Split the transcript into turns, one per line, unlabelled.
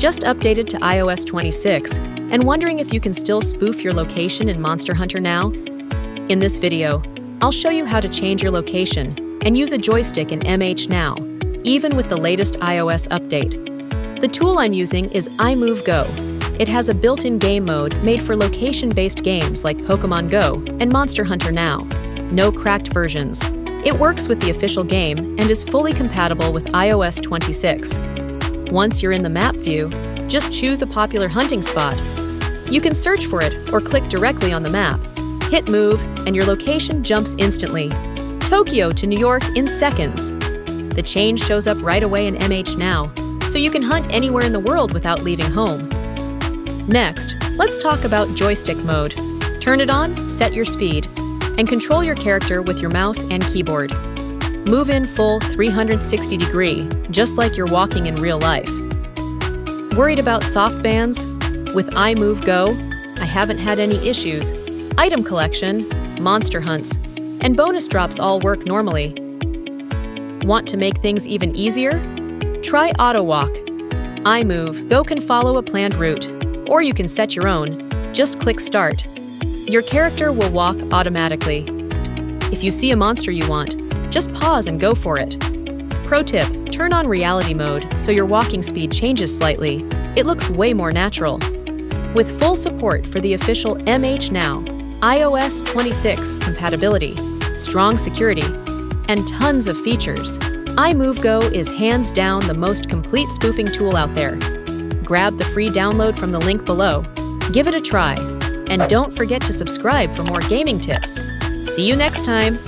Just updated to iOS 26 and wondering if you can still spoof your location in Monster Hunter now? In this video, I'll show you how to change your location and use a joystick in MH Now, even with the latest iOS update. The tool I'm using is iMoveGo. It has a built-in game mode made for location-based games like Pokemon Go and Monster Hunter Now. No cracked versions. It works with the official game and is fully compatible with iOS 26. Once you're in the map view, just choose a popular hunting spot. You can search for it or click directly on the map. Hit move, and your location jumps instantly. Tokyo to New York in seconds. The change shows up right away in MH Now, so you can hunt anywhere in the world without leaving home. Next, let's talk about joystick mode. Turn it on, set your speed, and control your character with your mouse and keyboard. Move in full 360-degree, just like you're walking in real life. Worried about soft bands? With iMoveGo, I haven't had any issues. Item collection, monster hunts, and bonus drops all work normally. Want to make things even easier? Try Auto Walk. iMoveGo can follow a planned route, or you can set your own. Just click Start. Your character will walk automatically. If you see a monster you want, just pause and go for it. Pro tip, turn on reality mode so your walking speed changes slightly. It looks way more natural. With full support for the official MH Now, iOS 26 compatibility, strong security, and tons of features, iMoveGo is hands down the most complete spoofing tool out there. Grab the free download from the link below, give it a try, and don't forget to subscribe for more gaming tips. See you next time!